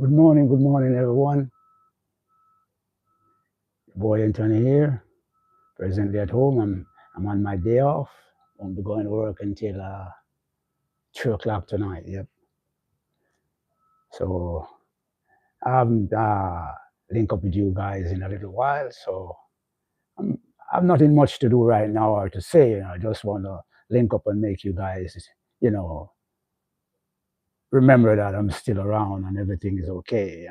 Good morning, everyone. Boy Anthony here, presently at home. I'm on my day off. Won't be going to work until 3 o'clock tonight. Yep. So I haven't linked up with you guys in a little while. So I'm I've nothing much to do right now or to say. I just want to link up and make you guys, you know, remember that I'm still around and everything is okay.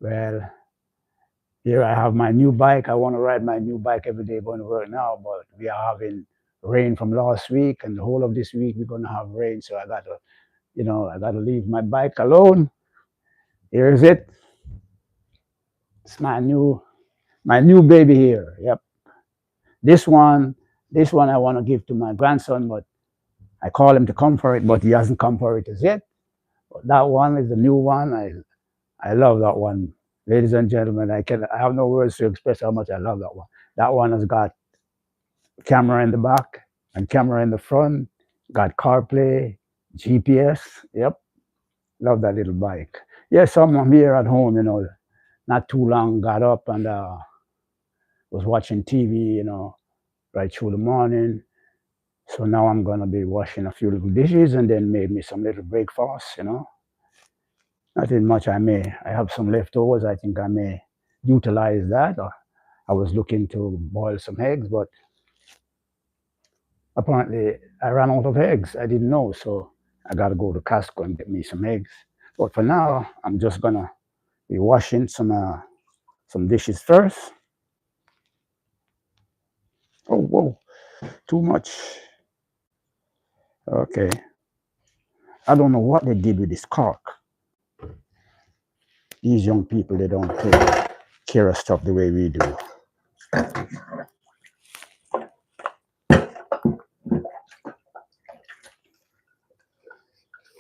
Well, here I have my new bike. I want to ride my new bike every day going to work now, but we are having rain from last week and the whole of this week we're gonna have rain. So I gotta leave my bike alone. Here is it. It's my new baby here. Yep. This one, this one I want to give to my grandson, but I call him to come for it, but he hasn't come for it as yet. But that one is the new one. I love that one. Ladies and gentlemen, I have no words to express how much I love that one. That one has got camera in the back and camera in the front. Got CarPlay, GPS. Yep, love that little bike. Yes, I'm here at home. Not too long. Got up and was watching TV. Right through the morning. So now I'm gonna be washing a few little dishes and then made me some little breakfast. Nothing much. I have some leftovers. I think I may utilize that. Or I was looking to boil some eggs, but apparently, I ran out of eggs. I didn't know, so I got to go to Costco and get me some eggs. But for now, I'm just gonna be washing some dishes first. Oh, whoa, too much. Okay, I don't know what they did with this cork. These young people, they don't take care of stuff the way we do.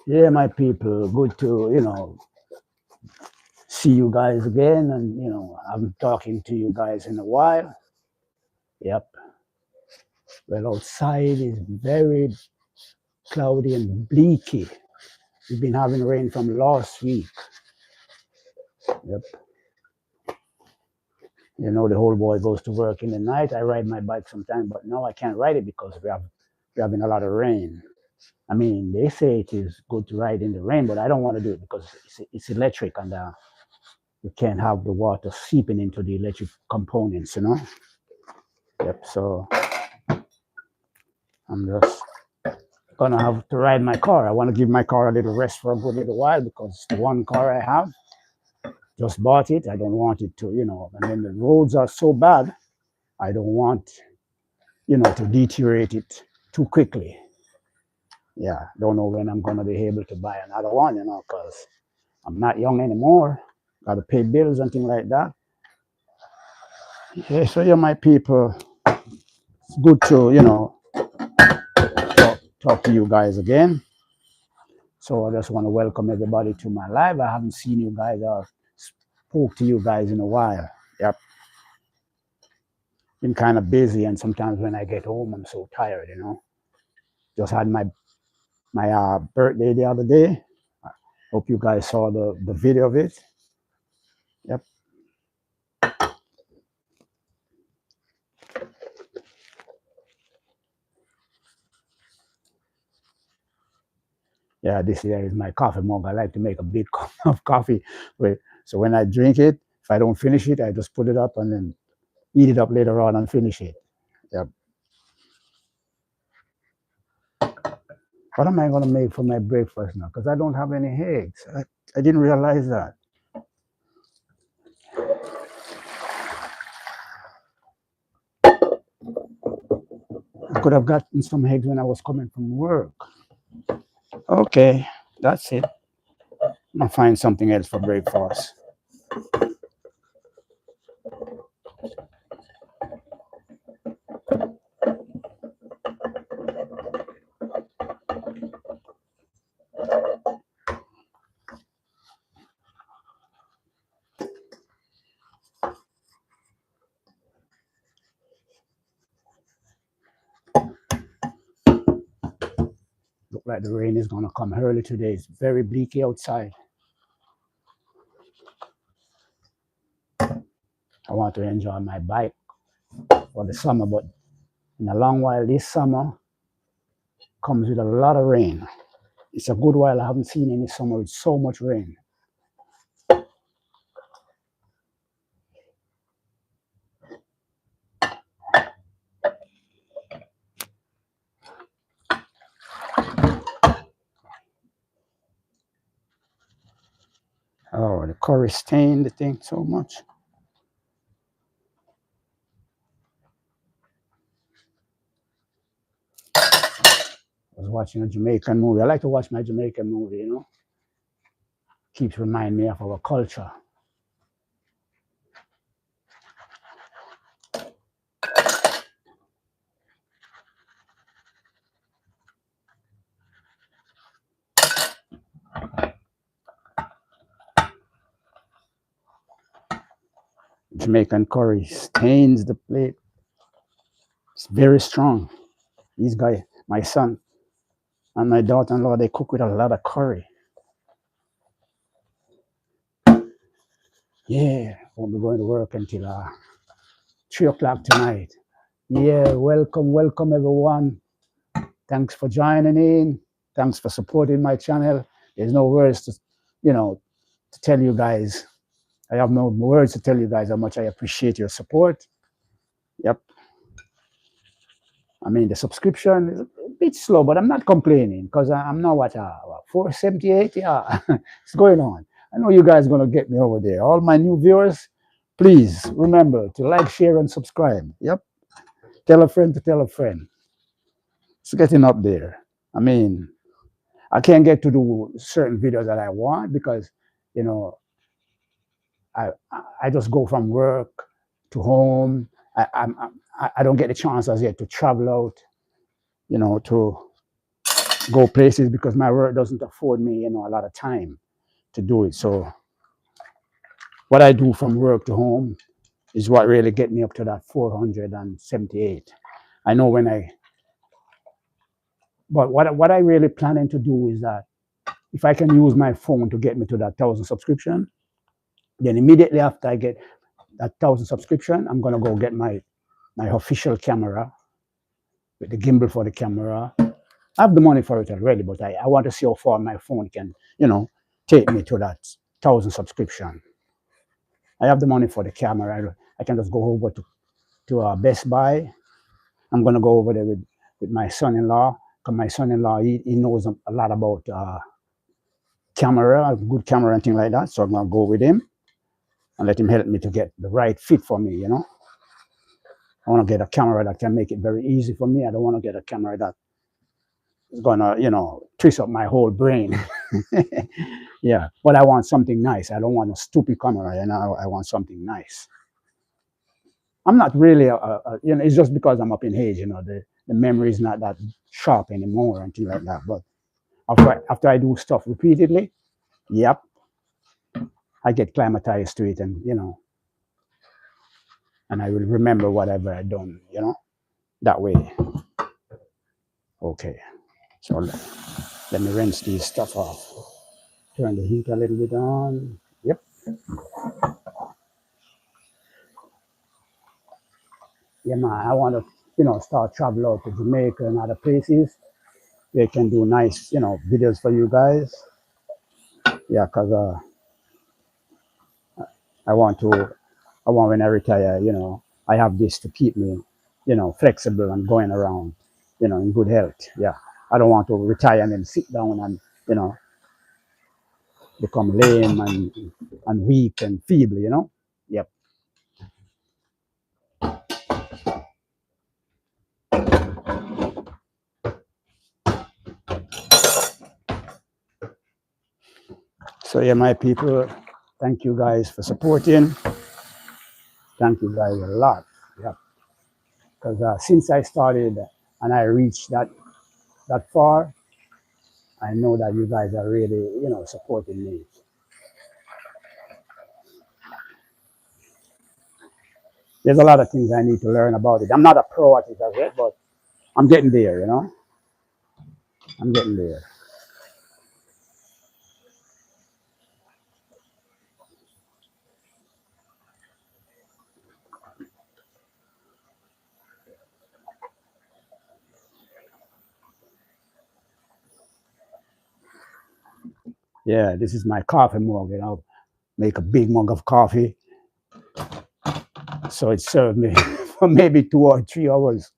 Yeah, my people, good to see you guys again, and I'm talking to you guys in a while. Yep. Well, outside is very cloudy and bleaky. We've been having rain from last week. Yep. The whole boy goes to work in the night. I ride my bike sometimes, but now I can't ride it because we're having a lot of rain. I mean, they say it is good to ride in the rain, but I don't want to do it because it's electric and you can't have the water seeping into the electric components. Yep. So I'm just gonna have to ride my car. I want to give my car a little rest for a good little while because it's the one car I have. Just bought it. I don't want it to. And then the roads are so bad. I don't want to deteriorate it too quickly. Yeah, don't know when I'm gonna be able to buy another one, because I'm not young anymore. Got to pay bills and things like that. Yeah, so my people, it's good to talk to you guys again. So I just want to welcome everybody to my live. I haven't seen you guys or spoke to you guys in a while. Yep, been kind of busy, and sometimes when I get home, I'm so tired. Just had my birthday the other day. Hope you guys saw the video of it. Yep. Yeah, this here is my coffee mug. I like to make a big cup of coffee. So when I drink it, if I don't finish it, I just put it up and then eat it up later on and finish it. Yep. What am I going to make for my breakfast now? Because I don't have any eggs. I didn't realize that. I could have gotten some eggs when I was coming from work. Okay, that's it. I'm going to find something else for breakfast. Look like the rain is going to come early today. It's very bleaky outside. I want to enjoy my bike for the summer, but in a long while, this summer comes with a lot of rain. It's a good while I haven't seen any summer with so much rain. Oh, the curry stained the thing so much. I was watching a Jamaican movie. I like to watch my Jamaican movie, you know. Keeps reminding me of our culture. Jamaican curry stains the plate. It's very strong. These guys, my son and my daughter-in-law, they cook with a lot of curry. Yeah, won't be going to work until 3 o'clock tonight. Yeah, welcome everyone. Thanks for joining in. Thanks for supporting my channel. There's no words to, to tell you guys. I have no words to tell you guys how much I appreciate your support. Yep. I mean, the subscription is a bit slow, but I'm not complaining because I'm now at 478. Yeah, it's going on. I know you guys are going to get me over there. All my new viewers, please remember to like, share, and subscribe. Yep. Tell a friend to tell a friend. It's getting up there. I mean, I can't get to do certain videos that I want because, you know, I I just go from work to home. I don't get the chance as yet to travel out, to go places because my work doesn't afford me, a lot of time to do it. So what I do from work to home is what really get me up to that 478. I know when but what I really planning to do is that if I can use my phone to get me to that 1,000 subscription, then immediately after I get that 1,000 subscription, I'm gonna go get my official camera with the gimbal for the camera. I have the money for it already, but I want to see how far my phone can, take me to that 1,000 subscription. I have the money for the camera. I can just go over to Best Buy. I'm gonna go over there with my son-in-law because my son-in-law he knows a lot about camera, good camera and things like that. So I'm gonna go with him and let him help me to get the right fit for me. I want to get a camera that can make it very easy for me. I don't want to get a camera that is gonna, twist up my whole brain. Yeah, but I want something nice. I don't want a stupid camera, I want something nice. I'm not really, it's just because I'm up in age, the memory is not that sharp anymore and things like that. But after I do stuff repeatedly, yep, I get climatized to it, and I will remember whatever I done, that way. Okay, so let me rinse these stuff off. Turn the heat a little bit on. Yep. Yeah, man, I want to, start travel out to Jamaica and other places. They can do nice, videos for you guys. Yeah, because I want to, I want when I retire, I have this to keep me, flexible and going around, in good health. Yeah. I don't want to retire and then sit down and, you know, become lame and weak and feeble. Yep. So, yeah, my people, thank you guys for supporting. Thank you guys a lot. Yeah. Because since I started and I reached that far, I know that you guys are really, supporting me. There's a lot of things I need to learn about it. I'm not a pro at it as yet, but I'm getting there. I'm getting there. Yeah, this is my coffee mug. Make a big mug of coffee, so it served me for maybe 2 or 3 hours.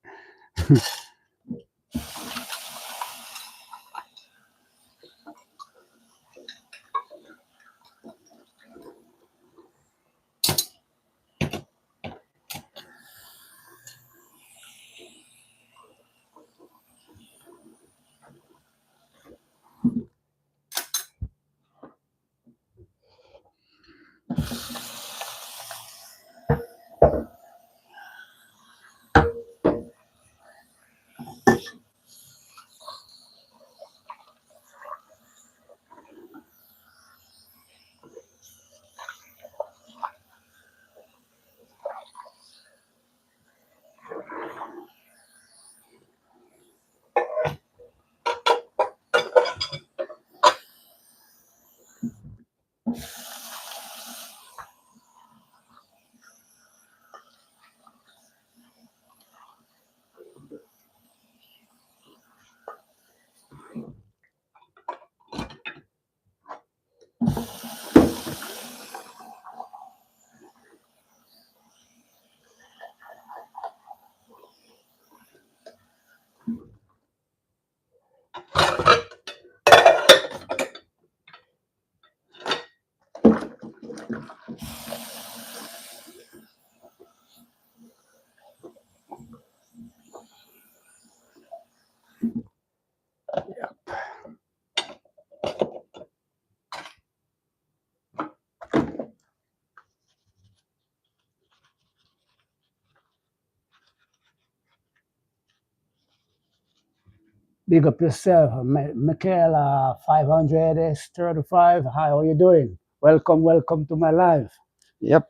Big up yourself, Michaela. 500 S35. Hi, how you doing? Welcome, welcome to my live. Yep,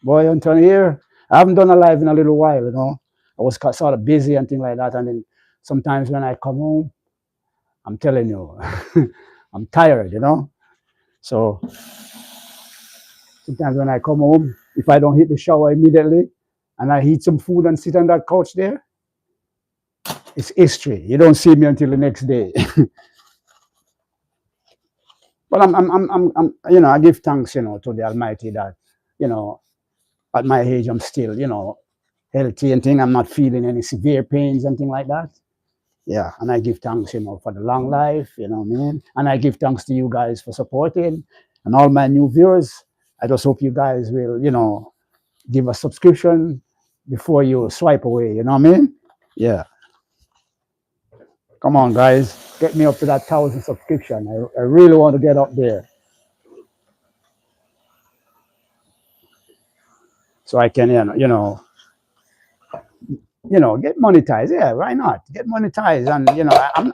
boy, Anton here. I haven't done a live in a little while. I was sort of busy and things like that, and then sometimes when I come home, I'm telling you, I'm tired. So sometimes when I come home, if I don't hit the shower immediately and I eat some food and sit on that couch there, it's history. You don't see me until the next day. But I give thanks, to the Almighty that, you know, at my age, I'm still, healthy and thing. I'm not feeling any severe pains and thing like that. Yeah, and I give thanks, for the long life, what I mean? And I give thanks to you guys for supporting and all my new viewers. I just hope you guys will, give a subscription before you swipe away, you know what I mean? Yeah. Come on, guys. Get me up to that 1,000 subscription. I really want to get up there so I can, get monetized. Yeah, why not? Get monetized. And,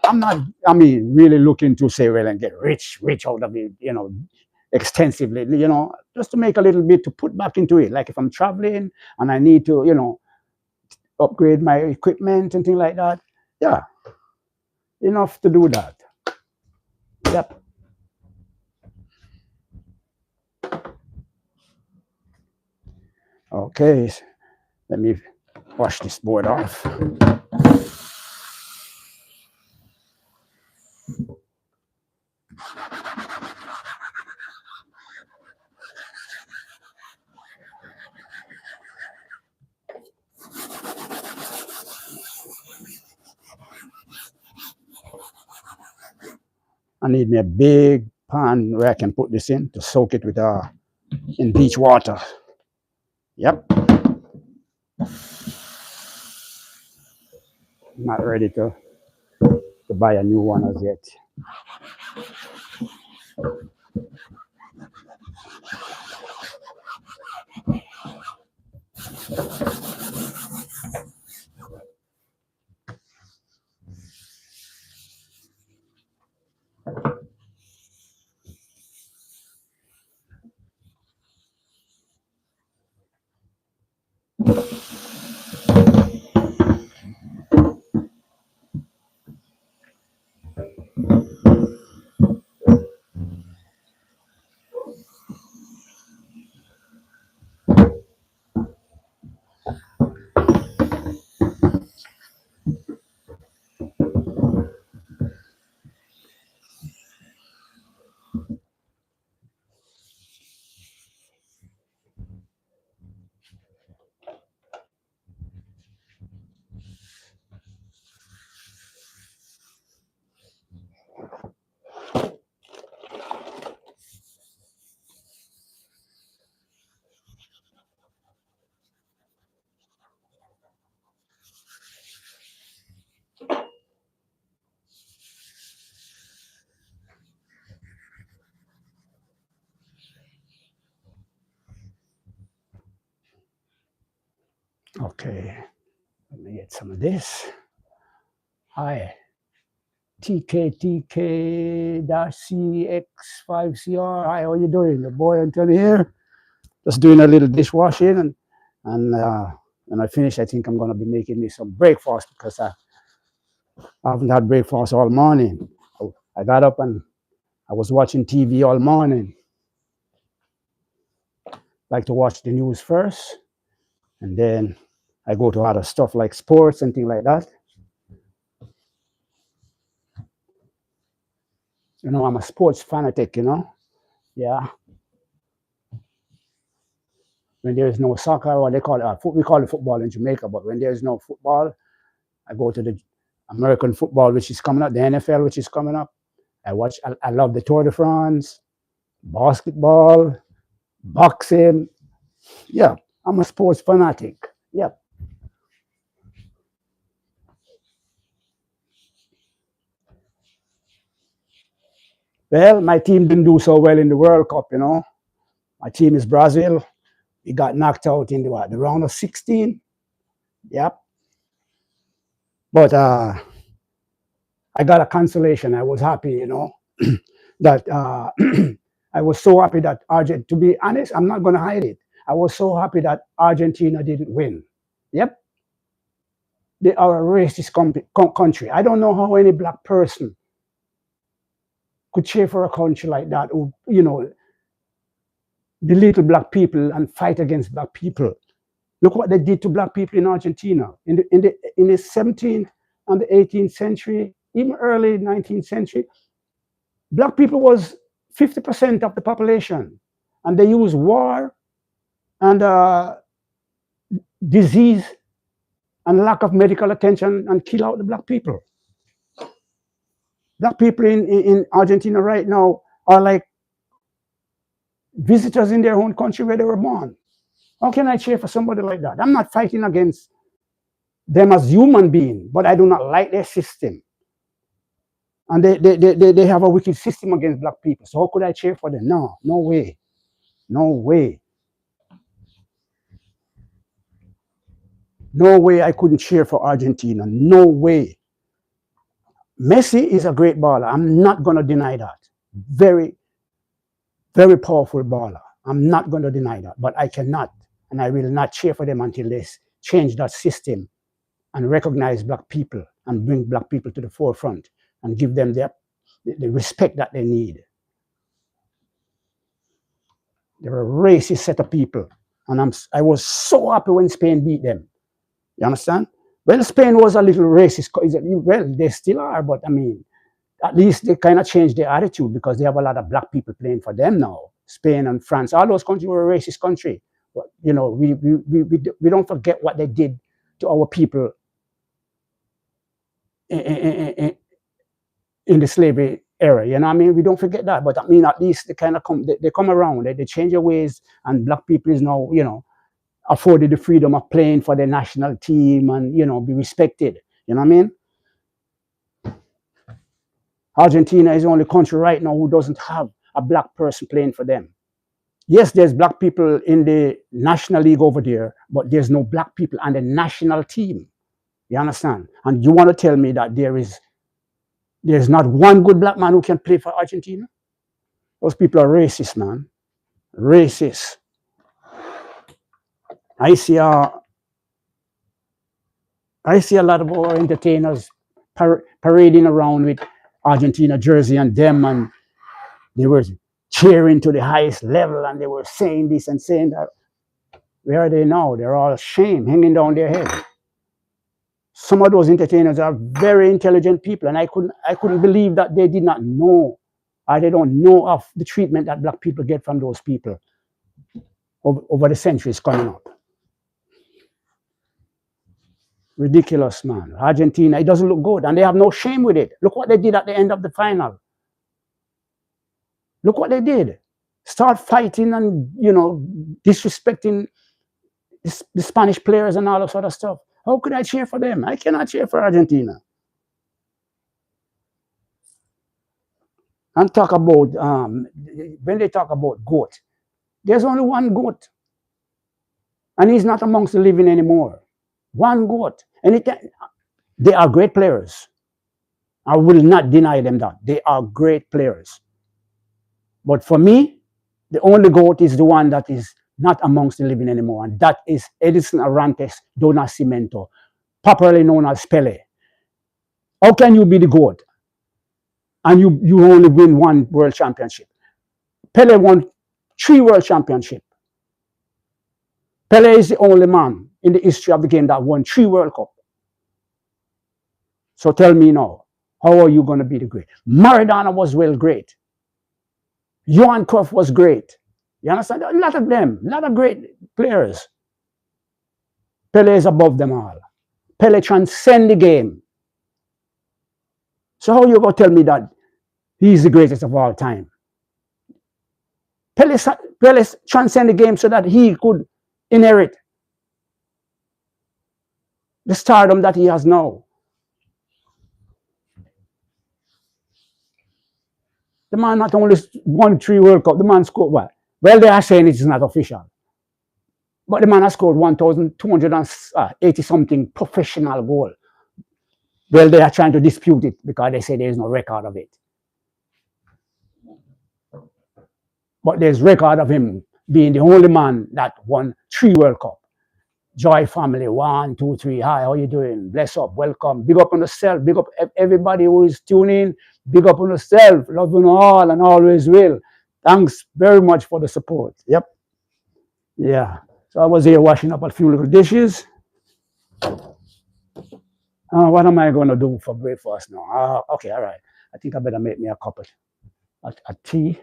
I'm not, really looking to say, well, and get rich out of it, extensively, just to make a little bit to put back into it. Like if I'm traveling and I need to, upgrade my equipment and things like that. Yeah, enough to do that. Yep. Okay. Let me wash this board off. I need me a big pan where I can put this in to soak it in beach water. Yep. Not ready to buy a new one as yet. Okay, let me get some of this. Hi, TKTK-CX5CR. Hi, how you doing? The boy Anthony here. Just doing a little dishwashing, and when I finish, I think I'm gonna be making me some breakfast because I haven't had breakfast all morning. I got up and I was watching TV all morning. Like to watch the news first, and then I go to other stuff like sports and things like that. I'm a sports fanatic. Yeah. When there is no soccer, or they call it we call it football in Jamaica, but when there is no football, I go to the American football, which is coming up, the NFL, which is coming up. I love the Tour de France, basketball, boxing. Yeah, I'm a sports fanatic. Yeah. Well, my team didn't do so well in the World Cup. My team is Brazil. We got knocked out in the round of 16. Yep. But I got a consolation. I was happy, that I was so happy that Argentina, to be honest, I'm not going to hide it. I was so happy that Argentina didn't win. Yep. They are a racist country. I don't know how any black person could cheer for a country like that who, belittle black people and fight against black people. Look what they did to black people in Argentina in the 17th and the 18th century, even early 19th century. Black people was 50% of the population, and they used war and disease and lack of medical attention and kill out the black people. Black people in Argentina right now are like visitors in their own country where they were born. How can I cheer for somebody like that? I'm not fighting against them as human beings, but I do not like their system. And they have a wicked system against black people. So how could I cheer for them? No, no way. No way. No way I couldn't cheer for Argentina. No way. Messi is a great baller. I'm not going to deny that. Very, very powerful baller. I'm not going to deny that. But I cannot and I will not cheer for them until they change that system and recognize black people and bring black people to the forefront and give them the respect that they need. They're a racist set of people. And I was so happy when Spain beat them. You understand? Well, Spain was a little racist. Well, they still are, but I mean, at least they kind of changed their attitude because they have a lot of black people playing for them now. Spain and France, all those countries were a racist country. But, we don't forget what they did to our people in the slavery era. You know what I mean? We don't forget that. But I mean, at least they kind of they come around, they change their ways, and black people is now, afforded the freedom of playing for the national team and, be respected. You know what I mean? Argentina is the only country right now who doesn't have a black person playing for them. Yes, there's black people in the national league over there, but there's no black people on the national team. You understand? And you want to tell me that there's not one good black man who can play for Argentina? Those people are racist, man. Racist. I see a lot of our entertainers parading around with Argentina jersey and them, and they were cheering to the highest level, and they were saying this and saying that. Where are they now? They're all ashamed, hanging down their head. Some of those entertainers are very intelligent people, and I couldn't believe that they did not know, or they don't know of the treatment that black people get from those people over the centuries coming up. Ridiculous, man. Argentina, it doesn't look good, and they have no shame with it. Look what they did at the end of the final. Look what they did. Start fighting and, disrespecting the Spanish players and all that sort of stuff. How could I cheer for them? I cannot cheer for Argentina. And talk about, when they talk about GOAT, there's only one GOAT, And he's not amongst the living anymore. One goat. And they are great players. I will not deny them that. They are great players. But for me, the only GOAT is the one that is not amongst the living anymore, and that is Edison Arantes do Nascimento, popularly known as Pele. How can you be the GOAT and you only win one world championship? Pele won 3 world championships. Pele is the only man in the history of the game that won 3 World Cups. So tell me now, how are you going to be the great? Maradona was well great. Johan Cruyff was great. You understand? A lot of them, a lot of great players. Pele is above them all. Pele transcends the game. So how you going to tell me that he's the greatest of all time? Pele transcends the game so that he could inherit the stardom that he has now. The man not only won 3 World Cups, the man scored what? Well, they are saying it's not official. But the man has scored 1,280 something professional goal. Well, they are trying to dispute it because they say there is no record of it. But there's record of him being the only man that won 3 World Cups. Joy family, 1, 2, 3. Hi, how you doing? Bless up, welcome. Big up on yourself. Big up everybody who is tuning. Big up on yourself. Love you all and always will. Thanks very much for the support. Yep. Yeah. So I was here washing up a few little dishes. What am I going to do for breakfast now? Okay, all right. I think I better make me a cup of tea.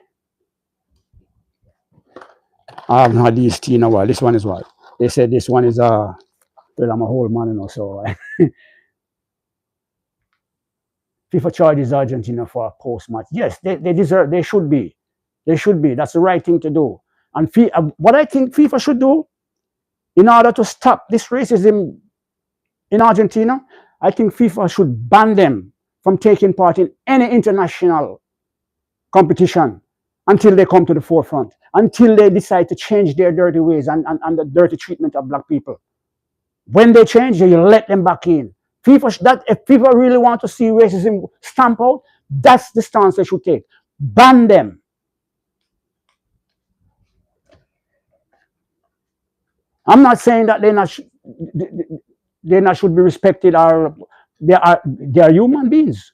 I haven't had this tea in a while. This one is what? They said this one is well, I'm a whole man, you know, so FIFA charges Argentina for a post-match. Yes, they deserve, they should be. They should be. That's the right thing to do. And what I think FIFA should do in order to stop this racism in Argentina, I think FIFA should ban them from taking part in any international competition until they come to the forefront, until they decide to change their dirty ways and the dirty treatment of black people. When they change, you let them back in. If FIFA really want to see racism stamp out, that's the stance they should take. Ban them. I'm not saying that they not should be respected, or they are human beings.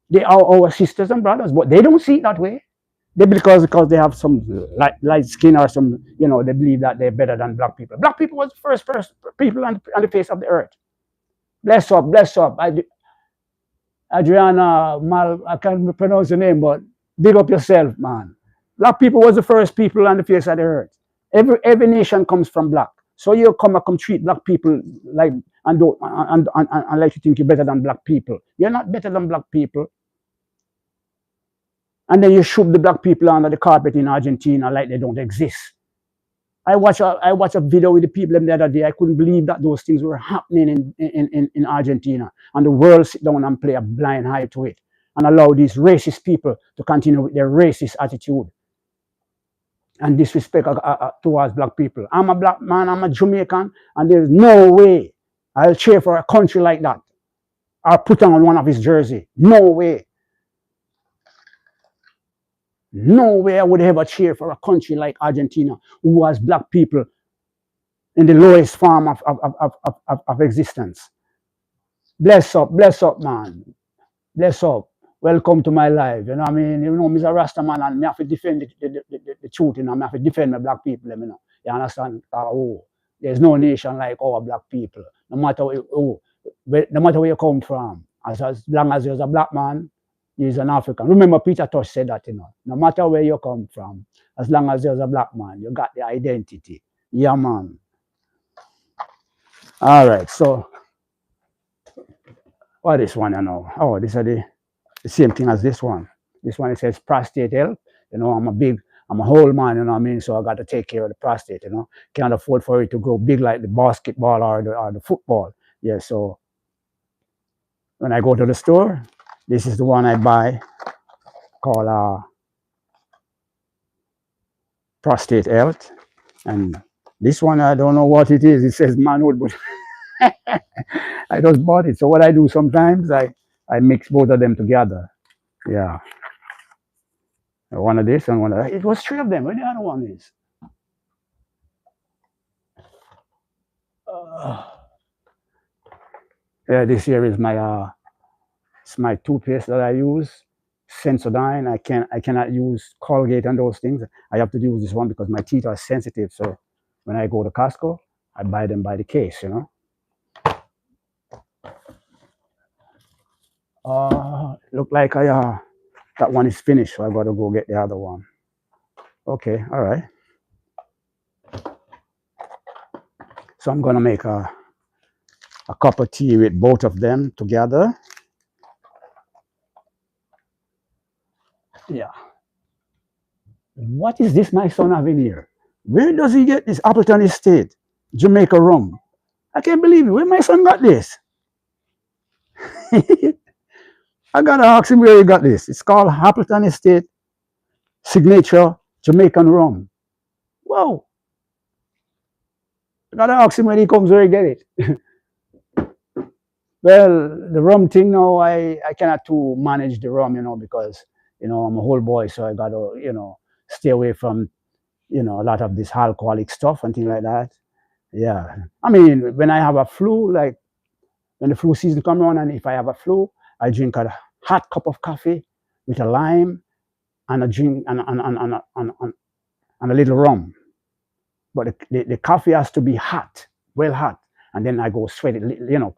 They are our sisters and brothers, but they don't see it that way. Because they have some light skin or some, you know, they believe that they're better than black people. Black people was the first people on the face of the earth. Bless up. Adriana I can't pronounce the name, but big up yourself, man. Black people was the first people on the face of the earth. Every nation comes from black. So you come treat black people like and like you think you're better than black people. You're not better than black people. And then you shove the black people under the carpet in Argentina like they don't exist. I watched a video with the people the other day. I couldn't believe that those things were happening in Argentina. And the world sit down and play a blind eye to it and allow these racist people to continue with their racist attitude and disrespect towards black people. I'm a black man, I'm a Jamaican, and there's no way I'll cheer for a country like that or put on one of his jersey. No way. No way I would ever cheer for a country like Argentina, who has black people in the lowest form of existence. Bless up, man. Bless up. Welcome to my life. You know what I mean? You know, Mr. Rasta man, and I have to defend the truth, you know, I have to defend my black people, you know. You understand? There's no nation like our black people. No matter where you come from, as long as you're a black man, he's an African. Remember, Peter Tosh said that, you know. No matter where you come from, as long as you're a black man, you got the identity. Yeah, man. All right, so what is one, you know? Oh, this is the same thing as this one. This one, it says prostate health. You know, I'm a whole man, you know what I mean? So I got to take care of the prostate, you know. Can't afford for it to grow big like the basketball or the football. Yeah, so when I go to the store, this is the one I buy, called prostate health. And This one, I don't know what it is. It says manhood, but I just bought it. So what I do sometimes, I mix both of them together. Yeah, one of this and one of that. It was three of them. Where the other one is? Uh, yeah, this here is my it's my toothpaste that I use. Sensodyne. I cannot use Colgate and those things. I have to use this one because my teeth are sensitive. So when I go to Costco, I buy them by the case. Look like I that one is finished, so I got to go get the other one. Okay, all right. So I'm gonna make a cup of tea with both of them together. Yeah. What is this my son having here? Where does he get this Appleton Estate, Jamaica rum? I can't believe it. Where my son got this? I gotta ask him where he got this. It's called Appleton Estate Signature Jamaican rum. Whoa. I gotta ask him when he comes where he get it. Well, the rum thing now, I cannot to manage the rum, because I'm a whole boy, so I gotta stay away from a lot of this alcoholic stuff and things like that. Yeah, I mean, when I have a flu, like when the flu season come around, and if I have a flu, I drink a hot cup of coffee with a lime and a drink and a little rum. But the coffee has to be hot, well hot. And then I go sweat it,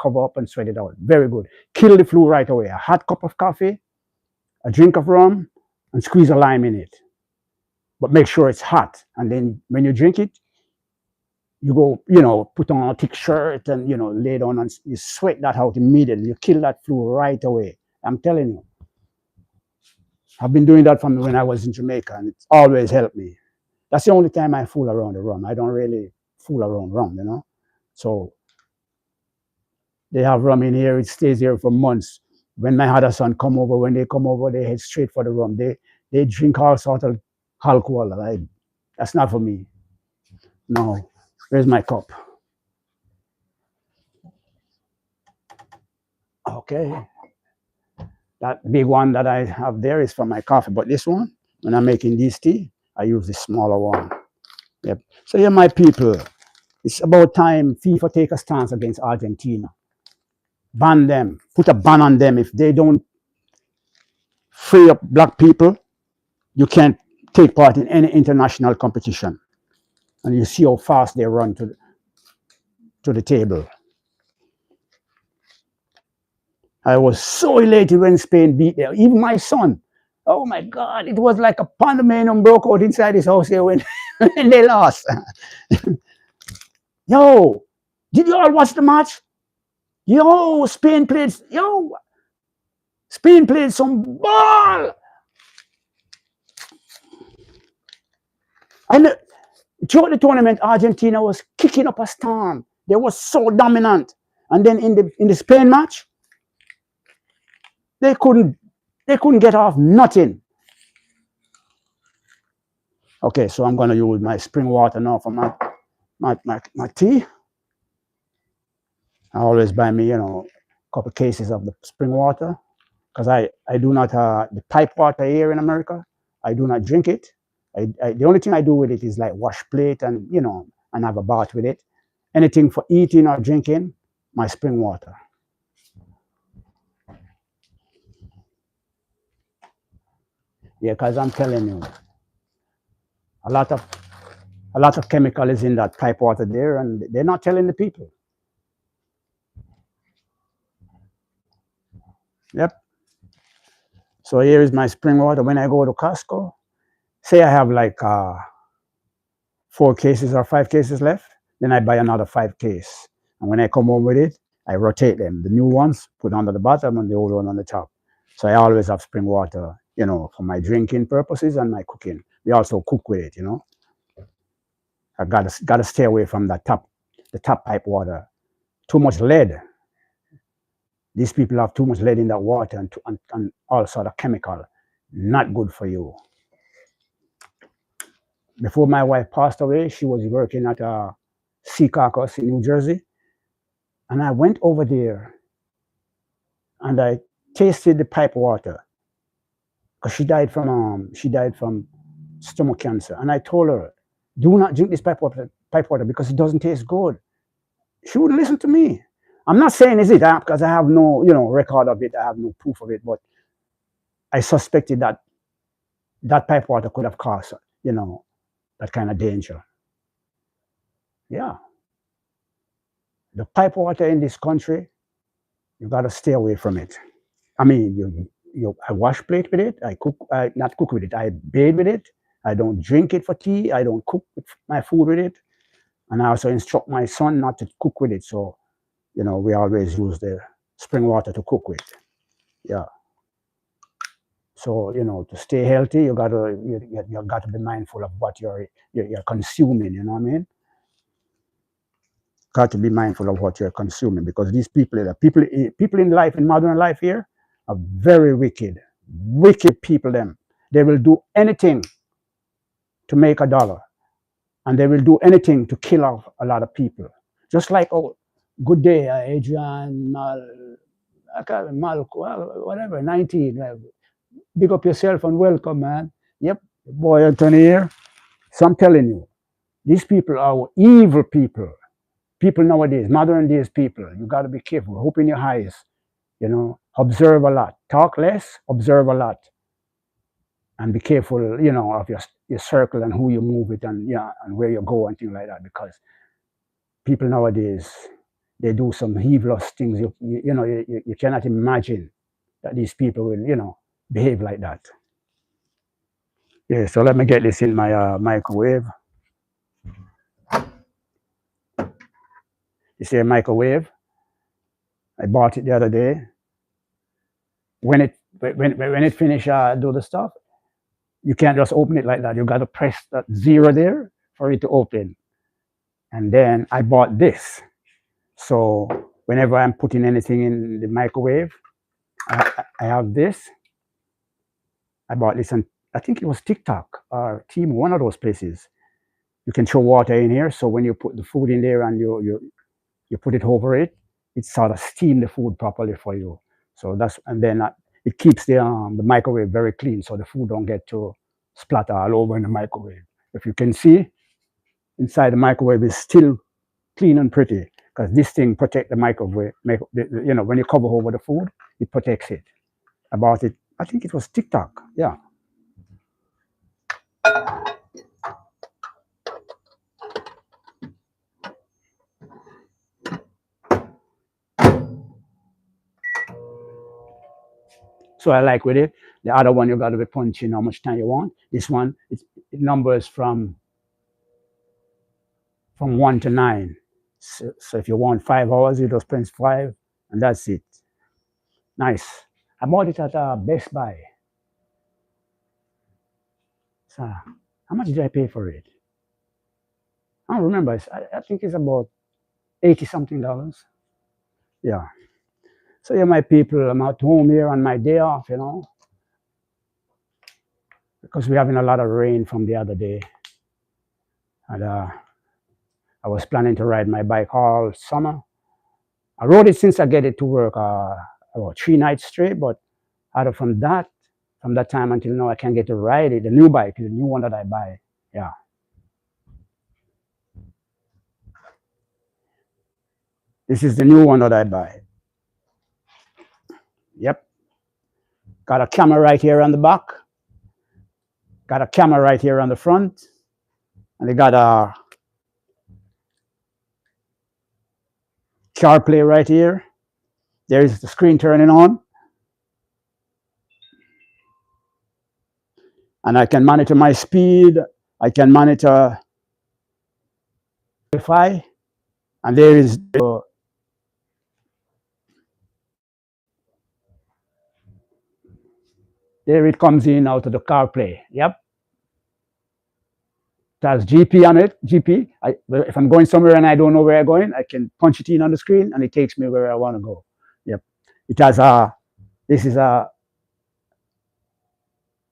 cover up and sweat it out. Very good. Kill the flu right away. A hot cup of coffee, a drink of rum, and squeeze a lime in it. But make sure it's hot. And then when you drink it, you go, put on a thick shirt and, lay down and you sweat that out immediately. You kill that flu right away. I'm telling you. I've been doing that from when I was in Jamaica, and it's always helped me. That's the only time I fool around the rum. I don't really fool around rum. So they have rum in here. It stays here for months. When my other son come over, when they come over, they head straight for the rum. They drink all sorts of alcohol. That's not for me. No. Where's my cup? Okay. That big one that I have there is for my coffee. But this one, when I'm making this tea, I use the smaller one. Yep. So yeah, my people, it's about time FIFA take a stance against Argentina. Ban them. Put a ban on them. If they don't free up black people, you can't take part in any international competition. And you see how fast they run to the table. I was so elated when Spain beat them. Even my son. Oh my God, it was like a pandemonium broke out inside his house here when, when they lost. Yo, did you all watch the match? Spain played some ball. And throughout the tournament, Argentina was kicking up a storm. They were so dominant. And then in the Spain match, they couldn't get off nothing. Okay, so I'm gonna use my spring water now for my tea. I always buy me, a couple cases of the spring water because I do not the pipe water here in America. I do not drink it. The only thing I do with it is like wash plate and and have a bath with it. Anything for eating or drinking, my spring water. Yeah, because I'm telling you, a lot of chemical is in that pipe water there, and they're not telling the people. Yep. So here is my spring water. When I go to Costco, say I have like 4 cases or 5 cases left, then I buy another 5 case. And when I come home with it, I rotate them. The new ones put under the bottom and the old one on the top. So I always have spring water, for my drinking purposes and my cooking. We also cook with it. I gotta stay away from the top pipe water. Too much lead. These people have too much lead in that water and all sort of chemical. Not good for you. Before my wife passed away, she was working at Sea Caucus in New Jersey. And I went over there and I tasted the pipe water because she died from stomach cancer. And I told her, do not drink this pipe water because it doesn't taste good. She wouldn't listen to me. I'm not saying is it because I have no, record of it. I have no proof of it, but I suspected that that pipe water could have caused, that kind of danger. Yeah. The pipe water in this country, you got to stay away from it. I mean, I wash plate with it. I not cook with it. I bathe with it. I don't drink it for tea. I don't cook my food with it. And I also instruct my son not to cook with it. So, we always use the spring water to cook with. Yeah. So, to stay healthy, you got to be mindful of what you're consuming. You know what I mean? Got to be mindful of what you're consuming because these people in life, in modern life here, are very wicked people. They will do anything to make a dollar, and they will do anything to kill off a lot of people. Just like, oh, good day, Adrian Mal, whatever, 19. Big up yourself and welcome, man. Yep, boy, Anthony here. So I'm telling you, these people are evil people. People nowadays, modern days people, you got to be careful. Open your eyes, observe a lot. Talk less, observe a lot. And be careful, of your circle and who you move with and where you go and things like that. Because people nowadays, they do some evilous things. You cannot imagine that these people will, behave like that. Yeah, so let me get this in my microwave. You see a microwave? I bought it the other day. When it finish do the stuff, you can't just open it like that. You got to press that 0 there for it to open. And then I bought this. So whenever I'm putting anything in the microwave, I have this. I bought this on, I think it was TikTok or Temu, one of those places. You can throw water in here. So when you put the food in there and you put it over it, it sort of steam the food properly for you. So and then it keeps the microwave very clean, so the food don't get to splatter all over in the microwave. If you can see, inside the microwave is still clean and pretty because this thing protects the microwave. When you cover over the food, it protects it. About it, I think it was TikTok. Yeah. So I like with it. The other one, you got to be punching how much time you want. This one, it numbers from 1 to 9. So if you want 5 hours, you just press 5, and that's it. Nice. I bought it at Best Buy. So how much did I pay for it? I don't remember. I think it's about $80 something. Yeah. So yeah, my people, I'm at home here on my day off, because we're having a lot of rain from the other day. And I was planning to ride my bike all summer. I rode it since I get it to work about 3 nights straight, but from that time until now, I can't get to ride it. The new bike, the new one that I buy. Yeah. This is the new one that I buy. Yep. Got a camera right here on the back. Got a camera right here on the front. And they got a CarPlay right here. There's the screen turning on. And I can monitor my speed. I can monitor Wi-Fi. And there is there it comes in out of the CarPlay. Yep. It has GP on it. GP. If I'm going somewhere and I don't know where I'm going, I can punch it in on the screen and it takes me where I want to go. Yep. It has this is a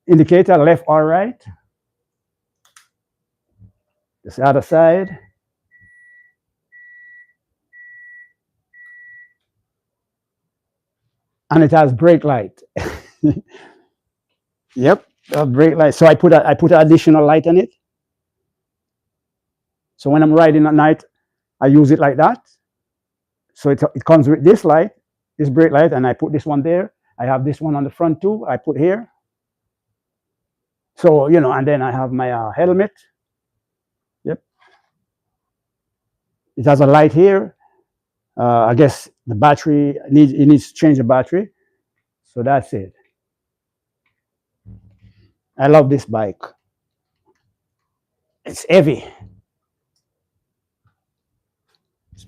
indicator left or right. This other side. And it has brake light. Yep, brake light. So I put an additional light on it. So when I'm riding at night, I use it like that. So it comes with this light, this brake light, and I put this one there. I have this one on the front too. I put here. So and then I have my helmet. Yep, it has a light here. I guess the battery needs to change the battery. So that's it. I love this bike. It's heavy.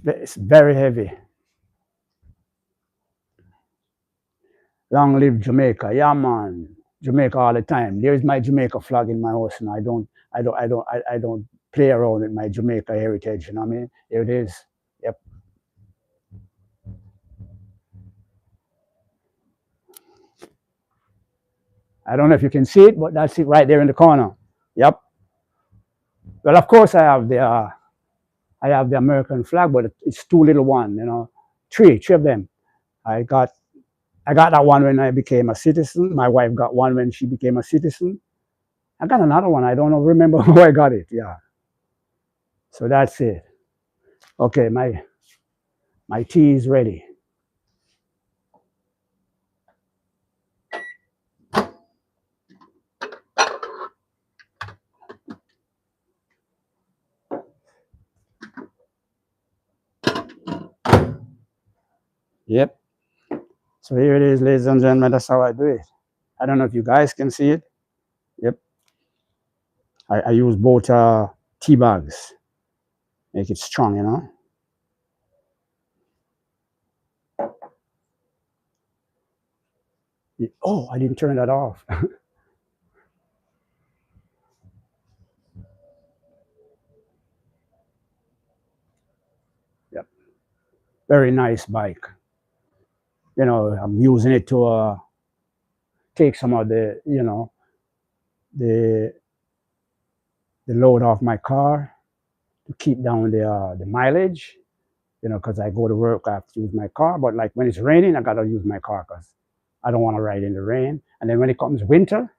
It's very heavy. Long live Jamaica. Yeah, man. Jamaica all the time. There's my Jamaica flag in my house, and I don't play around with my Jamaica heritage. You know what I mean? Here it is. Yep. I don't know if you can see it, but that's it right there in the corner. Yep. Well, of course I have the American flag, but it's two little one. Three of them. I got I got that one when I became a citizen. My wife got one when she became a citizen. I got another one. I don't know, remember how I got it. Yeah. So that's it. Okay, my tea is ready. Yep. So here it is, ladies and gentlemen. That's how I do it. I don't know if you guys can see it. Yep. I use both tea bags. Make it strong. Oh, I didn't turn that off. Yep. Very nice bike. I'm using it to take some of the the load off my car to keep down the mileage. Because I go to work, I have to use my car. But like when it's raining, I gotta use my car because I don't want to ride in the rain. And then when it comes winter,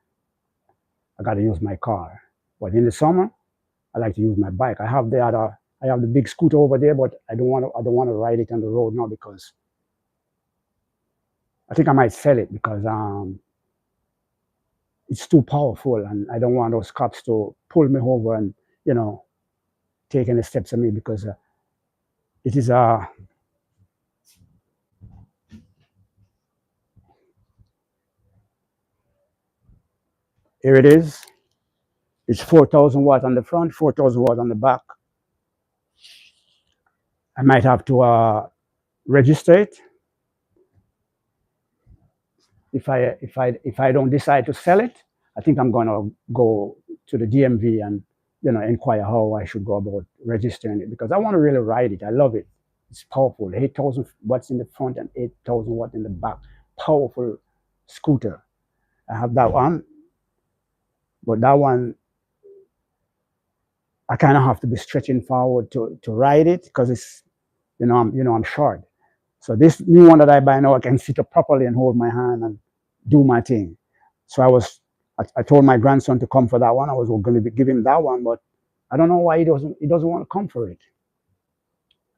I gotta use my car. But in the summer, I like to use my bike. I have the big scooter over there, but I don't want to ride it on the road now because I think I might sell it because it's too powerful, and I don't want those cops to pull me over and you know take any steps on me because it is here it is. It's 4,000 watt on the front, 4,000 watt on the back. I might have to register it if I don't decide to sell it. I think I'm gonna go to the DMV and inquire how I should go about registering it because I want to really ride it. I love it. It's powerful. 8,000 watts in the front and 8,000 watt in the back. Powerful scooter. I have that one, but that one I kind of have to be stretching forward to ride it because I'm short. So this new one that I buy now, I can sit up properly and hold my hand and do my thing. So I told my grandson to come for that one. I was going to give him that one, but I don't know why he doesn't want to come for it.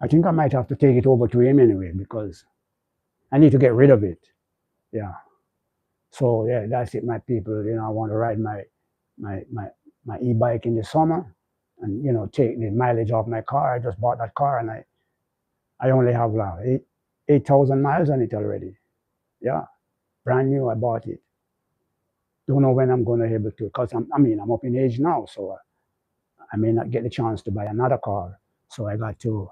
I think I might have to take it over to him anyway because I need to get rid of it. Yeah. So yeah, that's it, my people. I want to ride my my my e-bike in the summer and take the mileage off my car. I just bought that car and I only have 8,000 miles on it already. Yeah, brand new. I bought it. Don't know when I'm going to be able to because I'm up in age now, so I may not get the chance to buy another car. So I got to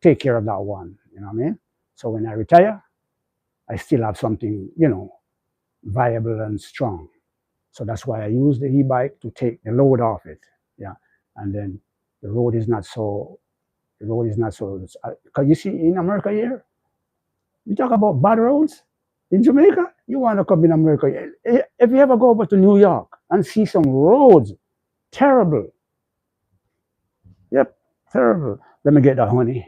take care of that one. You know what I mean? So when I retire, I still have something viable and strong. So that's why I use the e-bike to take the load off it. Yeah, and then the road is not so. The road is not so. Because you see, in America here, we talk about bad roads. In Jamaica, you want to come in America. If you ever go over to New York and see some roads, terrible. Yep, terrible. Let me get the honey.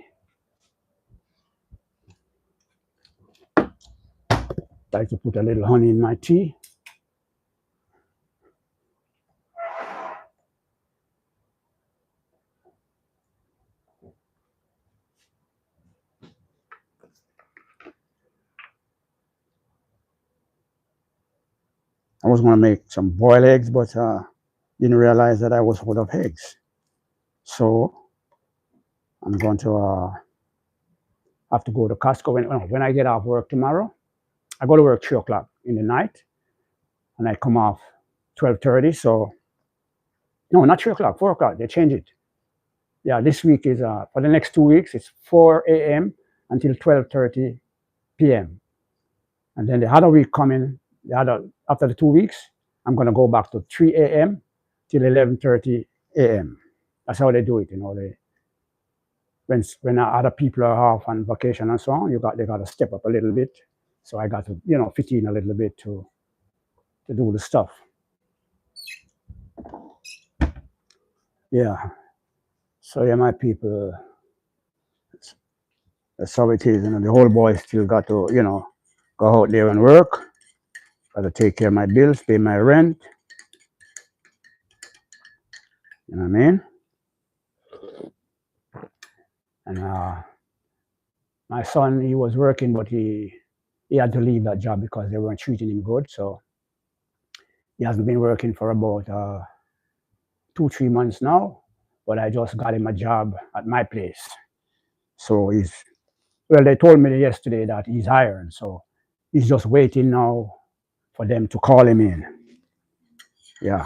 Like to put a little honey in my tea. I was gonna make some boiled eggs, but didn't realize that I was out of eggs. So I'm going to have to go to Costco when I get off work tomorrow. I go to work 3 o'clock in the night, and I come off 12:30. So no, not 3 o'clock, 4 o'clock. They change it. Yeah, this week is for the next 2 weeks. It's 4 a.m. until 12:30 p.m. And then the other week coming, the other after the 2 weeks, I'm gonna go back to 3 a.m. till 11:30 a.m. That's how they do it. When other people are off on vacation and so on, they got to step up a little bit. So I got to fit in a little bit to do the stuff. Yeah. So yeah, my people, that's how it is. The whole boy still got to go out there and work. Got to take care of my bills, pay my rent. You know what I mean? And my son, he was working, but he had to leave that job because they weren't treating him good. So he hasn't been working for about 2-3 months now. But I just got him a job at my place. So they told me yesterday that he's hired. So he's just waiting now for them to call him in. Yeah.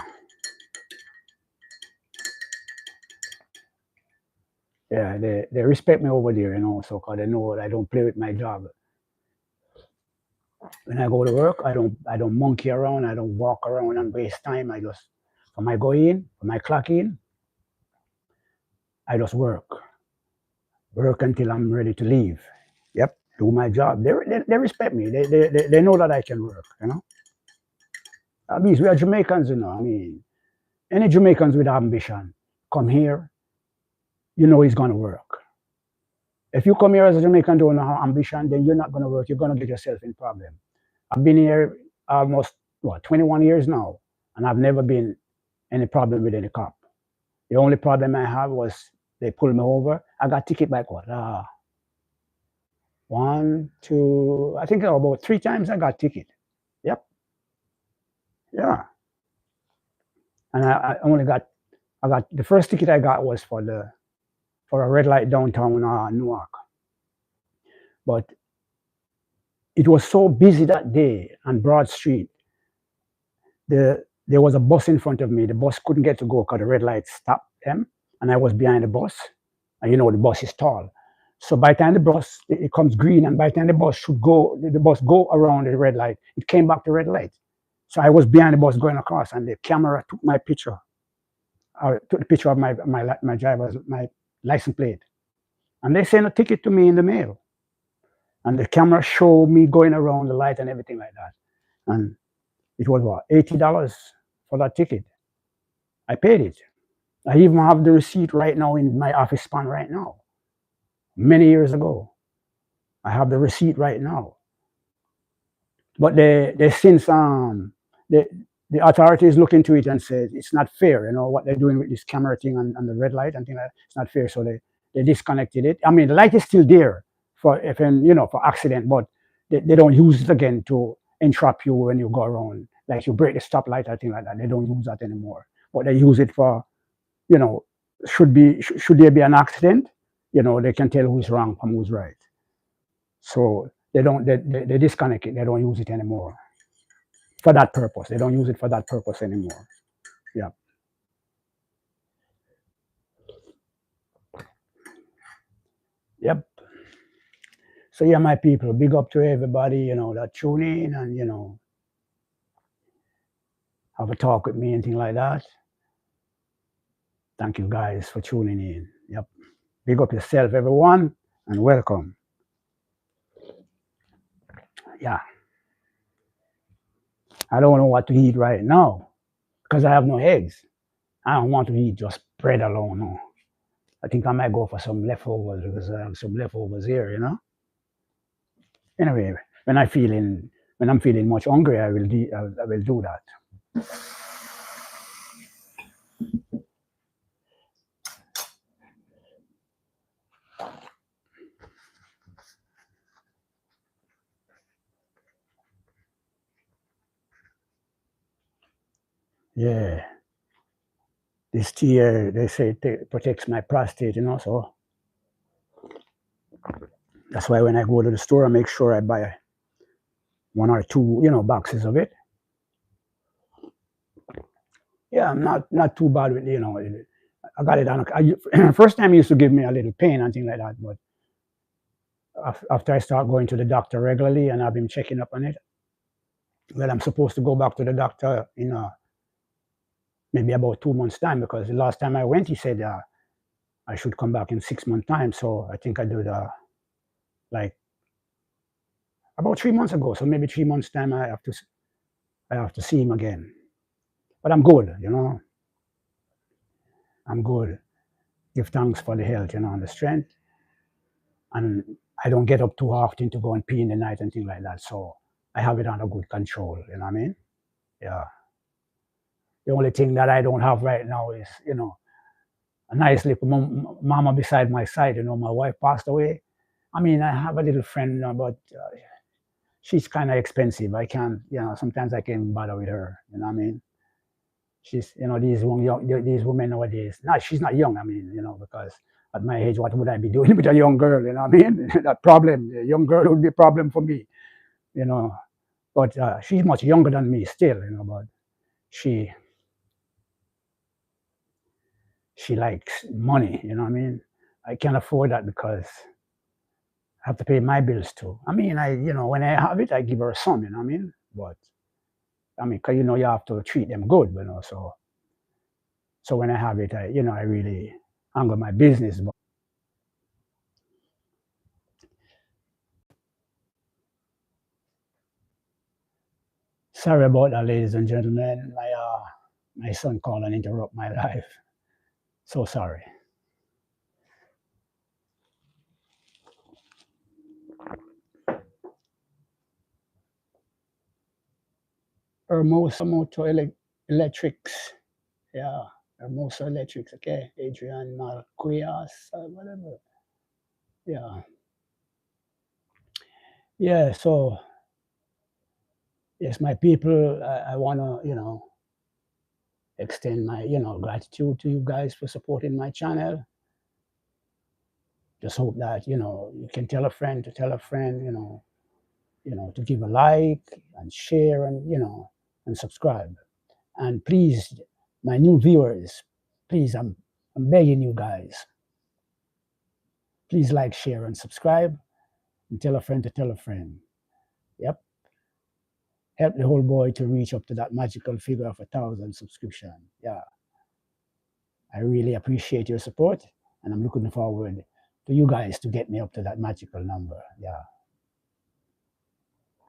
Yeah, they respect me over there, so because they know that I don't play with my job. When I go to work, I don't monkey around, I don't walk around and waste time. When I go in, when I clock in, I just work until I'm ready to leave. Yep, do my job. They respect me. They know that I can work. That means we are Jamaicans. I mean, any Jamaicans with ambition come here, he's gonna work. If you come here as a Jamaican don't have ambition, then you're not gonna work. You're gonna get yourself in problem. I've been here almost 21 years now, and I've never been any problem with any cop. The only problem I have was they pulled me over. I got ticket like what? One, two, I think about 3 times I got ticket. Yep. Yeah. And I got the first ticket I got was for a red light downtown Newark. But it was so busy that day on Broad Street. There was a bus in front of me. The bus couldn't get to go because the red light stopped them, and I was behind the bus. And the bus is tall. So by the time the bus it comes green, and by the time the bus go around the red light, it came back to red light. So I was behind the bus going across, and the camera took my picture. Took the picture of my driver's my license plate, and they sent a ticket to me in the mail. And the camera showed me going around the light and everything like that. And it was what, $80 for that ticket. I paid it. I even have the receipt right now in my office span right now. Many years ago, I have the receipt right now. But they since the authorities look into it and said it's not fair. What they're doing with this camera thing and the red light and things like that. It's not fair. So they disconnected it. I mean, the light is still there for accident, but they don't use it again to entrap you when you go around. Like you break the stoplight or thing like that. They don't use that anymore. But they use it for, should there be an accident, they can tell who's wrong from who's right. So they disconnect it. They don't use it anymore for that purpose. They don't use it for that purpose anymore. Yeah. Yep. So yeah, my people, big up to everybody, that tune in and, have a talk with me and things like that. Thank you guys for tuning in. Yep. Big up yourself, everyone, and welcome. Yeah. I don't know what to eat right now because I have no eggs. I don't want to eat just bread alone. No. I think I might go for some leftovers because I have some leftovers here, you know. Anyway, when I feeling when I'm feeling much hungry, I will do that. Yeah, this tea they say it protects my prostate, you know. So that's why when I go to the store, I make sure I buy one or two, boxes of it. Yeah, I'm not too bad with I got it on. First time it used to give me a little pain and things like that, but after I start going to the doctor regularly and I've been checking up on it, well, I'm supposed to go back to the doctor in maybe about 2 months time because the last time I went, he said I should come back in 6 months time. So I think I did like about 3 months ago. So maybe 3 months time I have to see him again. But I'm good, I'm good. Give thanks for the health, and the strength. And I don't get up too often to go and pee in the night and things like that. So I have it under good control. You know what I mean? Yeah. The only thing that I don't have right now is, a nice little mama beside my side. My wife passed away. I mean, I have a little friend, but she's kind of expensive. I can't, sometimes I can't bother with her. You know what I mean? She's, these women nowadays. No, she's not young. I mean, because at my age, what would I be doing with a young girl? You know what I mean? That problem, a young girl would be a problem for me. You know, but she's much younger than me still. But she she likes money. You know what I mean? I can't afford that because I have to pay my bills too. I mean, when I have it, I give her some. You know what I mean? But I mean, cause you have to treat them good. So when I have it, I really handle my business. But sorry about that, ladies and gentlemen. My son called and interrupt my life. So sorry. Hermosa Electrics. Yeah, Hermosa Electrics. Okay, Adrian Malquias, whatever. Yeah, yeah. So yes, my people, I want to extend my gratitude to you guys for supporting my channel. Just hope that you can tell a friend to tell a friend. To give a like and share and subscribe. And please, my new viewers, please, I'm begging you guys, please like, share, and subscribe, and tell a friend to tell a friend. Yep, help the whole boy to reach up to that magical figure of 1,000 subscription. Yeah, I really appreciate your support, and I'm looking forward to you guys to get me up to that magical number. Yeah,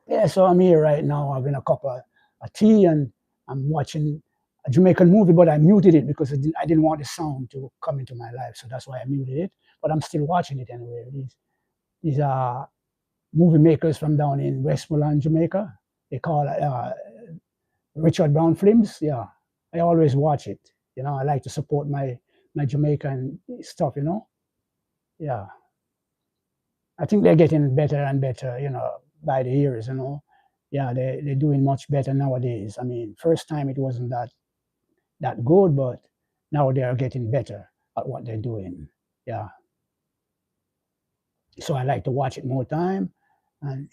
yeah. So I'm here right now having a cup of tea, and I'm watching a Jamaican movie, but I muted it because I didn't want the sound to come into my life, so that's why I muted it. But I'm still watching it anyway. These are movie makers from down in Westmoreland, Jamaica. They call it Richard Brown Films. Yeah, I always watch it. I like to support my Jamaican stuff. Yeah, I think they're getting better and better. By the years. Yeah, they're doing much better nowadays. I mean, first time it wasn't that good, but now they are getting better at what they're doing. Yeah, so I like to watch it more time, and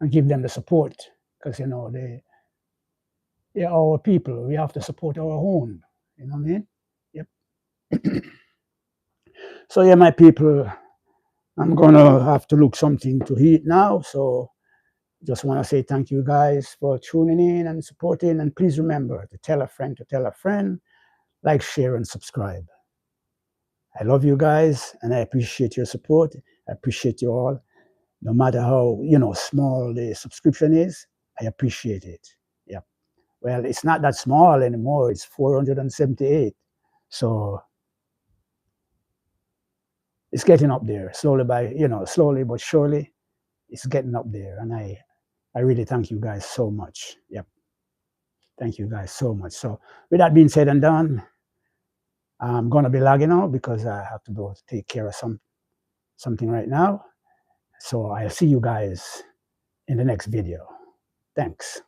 and give them the support because they're our people. We have to support our own. You know what I mean? Yep. So yeah, my people, I'm gonna have to look something to eat now. So just want to say thank you guys for tuning in and supporting. And please remember to tell a friend to tell a friend, like, share, and subscribe. I love you guys, and I appreciate your support. I appreciate you all, no matter how small the subscription is. I appreciate it. Yeah. Well, it's not that small anymore. It's 478. So it's getting up there slowly slowly but surely. It's getting up there, and I really thank you guys so much. Yep, thank you guys so much. So with that being said and done, I'm gonna be logging out because I have to go take care of something right now. So I'll see you guys in the next video. Thanks.